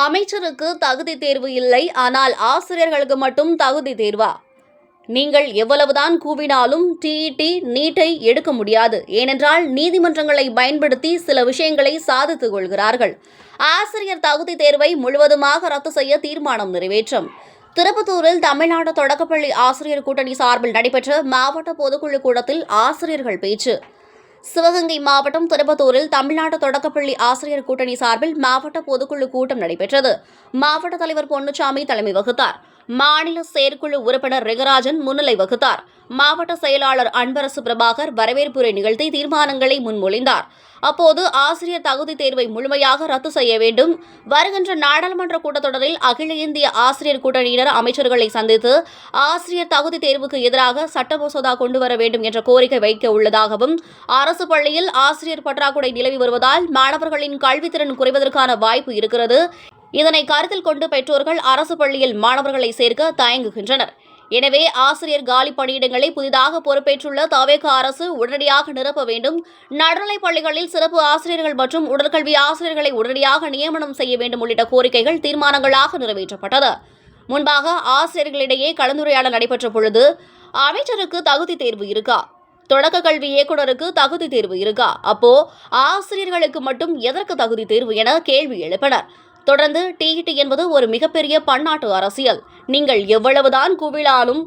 அமைச்சருக்கு தகுதி தேர்வு இல்லை, ஆனால் ஆசிரியர்களுக்கு மட்டும் தகுதி தேர்வா? நீங்கள் எவ்வளவுதான் கூவினாலும் டிஇடி நீட்டை எடுக்க முடியாது. ஏனென்றால் நீதிமன்றங்களை பயன்படுத்தி சில விஷயங்களை சாதித்துக் கொள்கிறார்கள். ஆசிரியர் தகுதி தேர்வை முழுவதுமாக ரத்து செய்ய தீர்மானம் நிறைவேற்றம். திருப்பத்தூரில் தமிழ்நாடு தொடக்கப்பள்ளி ஆசிரியர் கூட்டணி சார்பில் நடைபெற்ற மாவட்ட பொதுக்குழு கூட்டத்தில் ஆசிரியர்கள் பேச்சு. சிவகங்கை மாவட்டம் திருப்பத்தூரில் தமிழ்நாடு தொடக்கப்பள்ளி ஆசிரியர் கூட்டணி சார்பில் மாவட்ட பொதுக்குழு கூட்டம் நடைபெற்றது. மாவட்ட தலைவர் பொன்னுச்சாமி தலைமை வகித்தார். மாநில செயற்குழு உறுப்பினர் ரெங்கராஜன் முன்னிலை வகித்தார். மாவட்ட செயலாளர் அன்பரசு பிரபாகர் வரவேற்புரை நிகழ்த்தி தீர்மானங்களை முன்மொழிந்தார். அப்போது ஆசிரியர் தகுதி தேர்வை முழுமையாக ரத்து செய்ய வேண்டும். வருகின்ற நாடாளுமன்ற கூட்டத்தொடரில் அகில இந்திய ஆசிரியர் கூட்டணியினர் அமைச்சர்களை சந்தித்து ஆசிரியர் தகுதி தேர்வுக்கு எதிராக சட்ட மசோதா கொண்டுவர வேண்டும் என்ற கோரிக்கை வைக்க உள்ளதாகவும், அரசு பள்ளியில் ஆசிரியர் பற்றாக்குறை நிலவி வருவதால் மாணவர்களின் கல்வித்திறன் குறைவதற்கான வாய்ப்பு இருக்கிறது. இதனை கருத்தில் கொண்டு பெற்றோர்கள் அரசு பள்ளியில் மாணவர்களை சேர்க்க தயங்குகின்றனர். எனவே ஆசிரியர் காலி பணியிடங்களை புதிதாக பொறுப்பேற்றுள்ள தவேக அரசு உடனடியாக நிரப்ப வேண்டும். நடுநிலைப் பள்ளிகளில் சிறப்பு ஆசிரியர்கள் மற்றும் உடற்கல்வி ஆசிரியர்களை உடனடியாக நியமனம் செய்ய வேண்டும் உள்ளிட்ட கோரிக்கைகள் தீர்மானங்களாக நிறைவேற்றப்பட்டது. முன்பாக ஆசிரியர்களிடையே கலந்துரையாடல் நடைபெற்ற பொழுது, அமைச்சருக்கு தகுதி தேர்வு இருக்கா, தொடக்க கல்வி இயக்குநருக்கு தகுதி தேர்வு இருக்கா, அப்போ ஆசிரியர்களுக்கு மட்டும் எதற்கு தகுதி தேர்வு என கேள்வி எழுப்பினர். தொடர்ந்து டிஇடி என்பது ஒரு மிகப்பெரிய பன்னாட்டு அரசியல். நீங்கள் எவ்வளவுதான் கூவினாலும்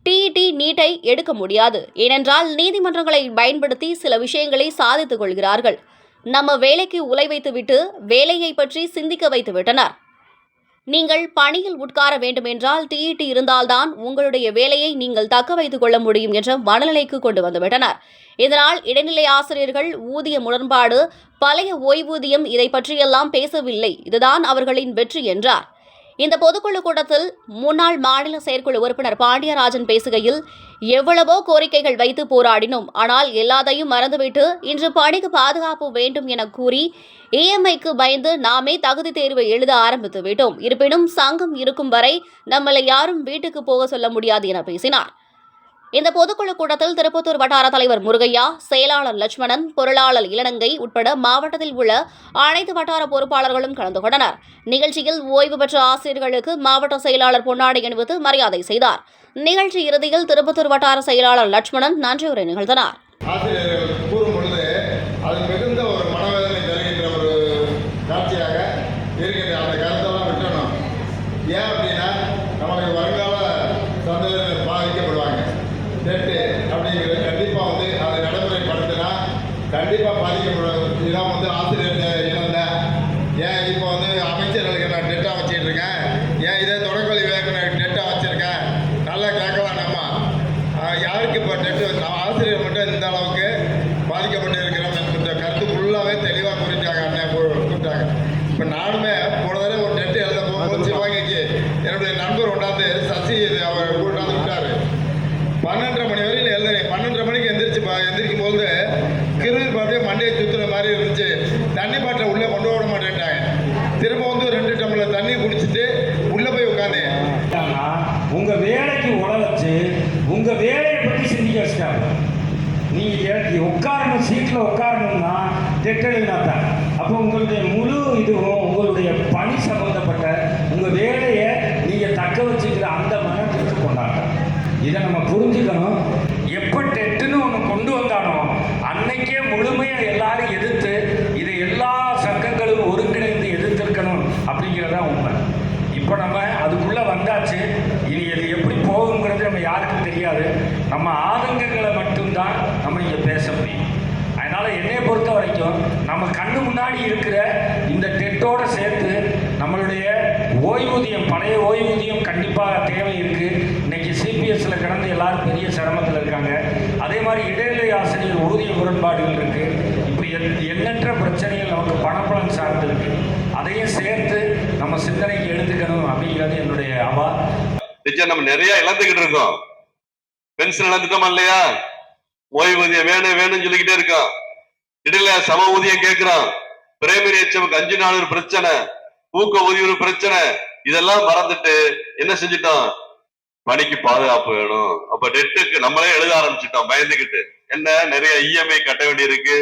டிஇடி நீட்டை எடுக்க முடியாது. ஏனென்றால் நீதிமன்றங்களை பயன்படுத்தி சில விஷயங்களை சாதித்துக் கொள்கிறார்கள். நம்ம வேலைக்கு உலை வைத்துவிட்டு வேலையை பற்றி சிந்திக்க வைத்து விட்டனர். நீங்கள் பணியில் உட்கார வேண்டுமென்றால் டிஇடி இருந்தால்தான் உங்களுடைய வேலையை நீங்கள் தக்க வைத்துக் கொள்ள முடியும் என்ற மனநிலைக்கு கொண்டு வந்துவிட்டனர். இதனால் இடைநிலை ஆசிரியர்கள் ஊதிய முரண்பாடு, பழைய ஓய்வூதியம், இதை பற்றியெல்லாம் பேசவில்லை. இதுதான் அவர்களின் வெற்றி என்றார். இந்த பொதுக்குழு கூட்டத்தில் முன்னாள் மாநில செயற்குழு உறுப்பினர் பாண்டியராஜன் பேசுகையில், எவ்வளவோ கோரிக்கைகள் வைத்து போராடினோம், ஆனால் எல்லாத்தையும் மறந்துவிட்டு இன்று பணிக்கு பாதுகாப்பு வேண்டும் என கூறி இஎம்ஐக்கு பயந்து நாமே தகுதி தேர்வை எழுத ஆரம்பித்து விட்டோம். இருப்பினும் சங்கம் இருக்கும் வரை நம்மளை யாரும் வீட்டுக்கு போக சொல்ல முடியாது என பேசினார். இந்த பொதுக்குழு கூட்டத்தில் திருப்பத்தூர் வட்டார தலைவர் முருகையா, செயலாளர் லட்சுமணன், பொருளாளர் இளநங்கை உட்பட மாவட்டத்தில் உள்ள அனைத்து வட்டார பொறுப்பாளர்களும் கலந்து கொண்டனர். நிகழ்ச்சியில் ஓய்வு பெற்ற ஆசிரியர்களுக்கு மாவட்ட செயலாளர் பொன்னாடை அணிவித்து மரியாதை செய்தார். நிகழ்ச்சி இறுதியில் திருப்பத்தூர் வட்டார செயலாளர் லட்சுமணன் நன்றியுரை நிகழ்த்தினார். அப்படிங்கிறது கண்டிப்பாக அதை நடைமுறைப்படுத்தினா கண்டிப்பாக பாதிக்கப்படும். இதெல்லாம் ஆசிரியர் இழந்த ஏன் இப்போ அமைச்சர்களுக்கு நான் டெட்டாக வச்சுட்டு இருக்கேன், ஏன் இதே தொடக்கல்வி இயக்குனர் டெட்டாக வச்சுருக்கேன், நல்லா கேட்கலாம். நம்ம யாருக்கு இப்போ டெட்டு, நம்ம ஆசிரியர் மட்டும் இந்த அளவுக்கு பாதிக்கப்பட்டு இருக்கிறோம் என்ற கருத்து ஃபுல்லாகவே தெளிவாக குறித்தாங்க. அண்ணன் கூப்பிட்டாங்க. இப்போ நானுமே போன தடவை ஒரு டெட்டு எழுத போகும்போது சிவகங்கைக்கு என்னுடைய நண்பர் கொண்டாந்து சசி அவர் கொண்டாந்து விட்டார். 12:30 மணி வரையும் எழுதுறேன். 12:30 மணிக்கு எந்திரிக்கும் போது கிருமி அப்படியே மண்டையை சுற்றுற மாதிரி இருந்துச்சு. தண்ணி பாட்டில் உள்ளே கொண்டு விட மாட்டேன்ட்டாங்க. திரும்ப 2 டம்ளர் தண்ணி குடிச்சிட்டு உள்ளே போய் உட்காந்தேன். உங்கள் வேலைக்கு உழைச்சி உங்கள் வேலையை பற்றி சிந்திக்க வச்சுட்டாங்க. நீங்கள் உட்காரணும், சீட்டில் உட்காரணும்னா டெட்டெழுதினா தான். அப்போ உங்களுடைய முழு இதுவும் உங்களுடைய பணி சம்பந்தப்பட்ட உங்கள் வேலையை நீங்கள் தக்க வச்சுக்கிற அந்த மனத்திற்கு கொண்டாங்க. இதை நம்ம புரிஞ்சுக்கணும். எப்போ டெட்டுன்னு ஒன்று கொண்டு வந்தானோ அன்னைக்கே முழுமையாக எல்லாரும் எதிர்த்து இதை எல்லா சங்கங்களும் ஒருங்கிணைந்து எதிர்த்திருக்கணும் அப்படிங்கிறதா உண்மை. இப்போ நம்ம அதுக்குள்ளே வந்தாச்சு. இனி அது எப்படி போகுங்கிறது நம்ம யாருக்கும் தெரியாது. நம்ம ஆதங்கங்களை மட்டும்தான் நம்ம இங்கே பேச முடியும். அதனால் என்னை பொறுத்த வரைக்கும் நம்ம கண்ணு முன்னாடி இருக்கிற இந்த டெட்டோடு சேர்த்து நம்மளுடைய ஓய்வூதியம், பழைய ஓய்வூதியம் கண்டிப்பாக தேவை இருக்குது. இன்றைக்கி சிபிஎஸ்சில் கிடந்து எல்லாரும் பெரிய சிரமத்தில் இருக்காங்க. அதே மாதிரி இடைநிலை ஆசிரியர் ஊதிய முரண்பாடுகள் இருக்குது. இப்படி எண்ணற்ற பிரச்சனைகள் நமக்கு பணப்பலன் சார்ந்து இருக்குது. அதையும் சேர்த்து நம்ம சிந்தனைக்கு எடுத்துக்கணும் அப்படிங்கிறது என்னுடைய அவா. நம்ம நிறைய இழந்துக்கிட்டு இருக்கோம். பென்ஷன் இழந்துட்டோமா இல்லையா? ஓய்வூதியம் வேணும் வேணும்னு சொல்லிக்கிட்டே இருக்கோம். இடையில சம ஊதியம் கேட்கிறோம். பிரைமரி எச்எம்க்கு 5 நாள் ஒரு பிரச்சனை, ஊக்க ஊதிய ஒரு பிரச்சனை. இதெல்லாம் மறந்துட்டு என்ன செஞ்சிட்டோம்? பணிக்கு பாதுகாப்பு வேணும். அப்ப டெட்டுக்கு நம்மளே எழுத ஆரம்பிச்சிட்டோம் பயந்துகிட்டு. என்ன நிறைய இஎம்ஐ கட்ட வேண்டியிருக்கு,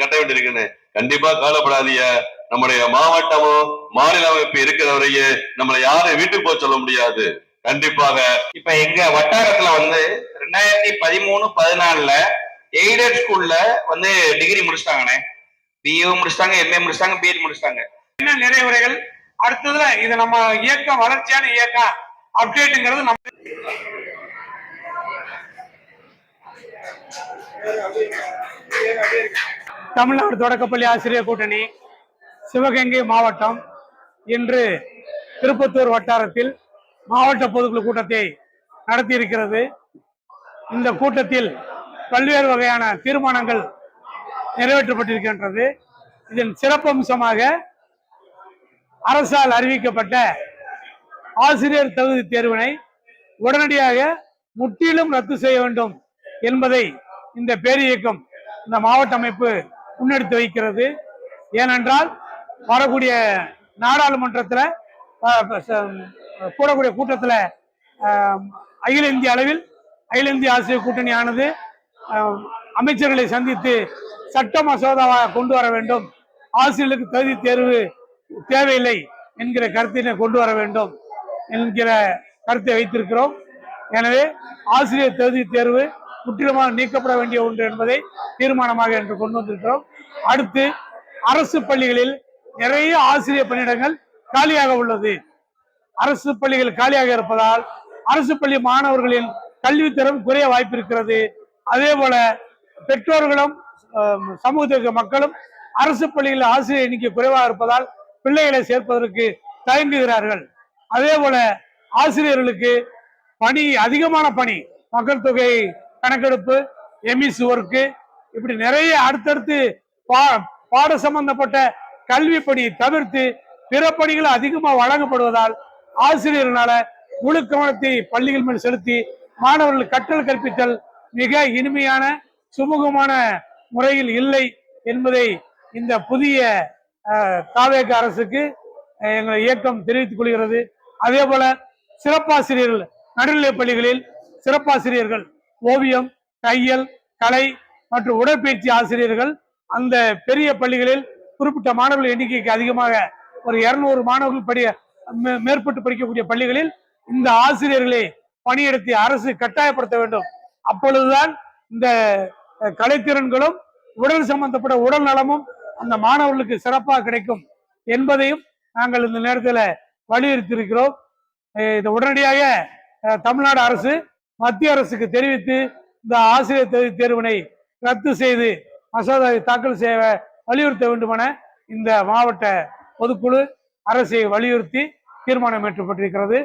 கட்ட வேண்டியிருக்குன்னு. கண்டிப்பா கவலைப்படாதீங்க. நம்முடைய மாவட்டமும் மாநில அமைப்பு இருக்கிற வரையே நம்மளை யாரும் வீட்டுக்கு போக சொல்ல முடியாது. கண்டிப்பாக இப்ப எங்க வட்டாரத்துல 2013-14 எய்டட் ஸ்கூல்ல டிகிரி முடிச்சிட்டாங்கண்ணே. பிஏ முடிச்சிட்டாங்க, எம்ஏ முடிச்சிட்டாங்க, பிஎட் முடிச்சிட்டாங்க. என்ன நிறைவுரைகள் அடுத்ததுல இது நம்ம இயக்கம் வளர்ச்சியான இயக்கம் அப்டேட்டுங்கிறது நம்ம தமிழ்நாடு தொடக்கப்பள்ளி ஆசிரியர் கூட்டணி சிவகங்கை மாவட்டம் இன்று திருப்பத்தூர் வட்டாரத்தில் மாவட்ட பொதுக்குழு கூட்டத்தை நடத்தியிருக்கிறது. இந்த கூட்டத்தில் பல்வேறு வகையான தீர்மானங்கள் நிறைவேற்றப்பட்டிருக்கின்றது. இதன் சிறப்பம்சமாக அரசால் அறிவிக்கப்பட்ட ஆசிரியர் தகுதி தேர்வினை உடனடியாக முற்றிலும் ரத்து செய்ய வேண்டும் என்பதை இந்த பேரியக்கம், இந்த மாவட்ட அமைப்பு முன்னெடுத்து வைக்கிறது. ஏனென்றால் வரக்கூடிய நாடாளுமன்றத்தில் கூடக்கூடிய கூட்டத்தில் அகில இந்திய அளவில் அகில இந்திய ஆசிரியர் கூட்டணியானது அமைச்சர்களை சந்தித்து சட்ட மசோதாவாக கொண்டு வர வேண்டும், ஆசிரியர்களுக்கு தகுதி தேர்வு தேவையில்லை என்கிற கருத்தினை கொண்டு வர வேண்டும் என்கிற கருத்தை வைத்திருக்கிறோம். எனவே ஆசிரியர் தகுதி தேர்வு முற்றிலுமாக நீக்கப்பட வேண்டிய ஒன்று என்பதை தீர்மானமாக என்று கொண்டு வந்திருக்கிறோம். அடுத்து அரசு பள்ளிகளில் நிறைய ஆசிரியர் பணியிடங்கள் காலியாக உள்ளது. அரசு பள்ளிகள் காலியாக இருப்பதால் அரசு பள்ளி மாணவர்களின் கல்வித்தரம் குறைய வாய்ப்பு இருக்கிறது. அதே போல பெற்றோர்களும் சமூகத்திற்கு மக்களும் அரசு பள்ளிகளில் ஆசிரியர் எண்ணிக்கை குறைவாக இருப்பதால் பிள்ளைகளை சேர்ப்பதற்கு தயங்குகிறார்கள். அதே போல ஆசிரியர்களுக்கு பணி, அதிகமான பணி, மக்கள் தொகை கணக்கெடுப்பு, எம்இசி ஒர்க்கு, இப்படி நிறைய அடுத்தடுத்து பாட சம்பந்தப்பட்ட கல்வி பணி தவிர்த்து பிற பணிகள் அதிகமாக வழங்கப்படுவதால் ஆசிரியர்களால முழு கவனத்தை பள்ளிகள் மேல் செலுத்தி மாணவர்கள் கற்றல் கற்பித்தல் மிக இனிமையான சுமூகமான முறையில் இல்லை என்பதை இந்த புதிய தாவேக அரசுக்கு எங்கள் இயக்கம் தெரிவித்துக் கொள்கிறது. அதே போல சிறப்பாசிரியர்கள், நடுநிலைப் பள்ளிகளில் சிறப்பாசிரியர்கள், ஓவியம், தையல், கலை மற்றும் உடற்பயிற்சி ஆசிரியர்கள் அந்த பெரிய பள்ளிகளில் குறிப்பிட்ட மாணவர்கள் எண்ணிக்கைக்கு அதிகமாக ஒரு 200 மாணவர்கள் மேற்பட்டு படிக்கக்கூடிய பள்ளிகளில் இந்த ஆசிரியர்களை பணியிடத்தை அரசு கட்டாயப்படுத்த வேண்டும். அப்பொழுதுதான் இந்த கலைத்திறன்களும் உடல் சம்பந்தப்பட்ட உடல் நலமும் அந்த மாணவர்களுக்கு சிறப்பாக கிடைக்கும் என்பதையும் நாங்கள் இந்த நேரத்தில் வலியுறுத்தி இருக்கிறோம். இது உடனடியாக தமிழ்நாடு அரசு மத்திய அரசுக்கு தெரிவித்து இந்த ஆசிரியர் தகுதி தேர்வினை ரத்து செய்து மசோதாவை தாக்கல் செய்ய வலியுறுத்த வேண்டுமென இந்த மாவட்ட பொதுக்குழு அரசை வலியுறுத்தி தீர்மானம் ஏற்றப்பட்டிருக்கிறது.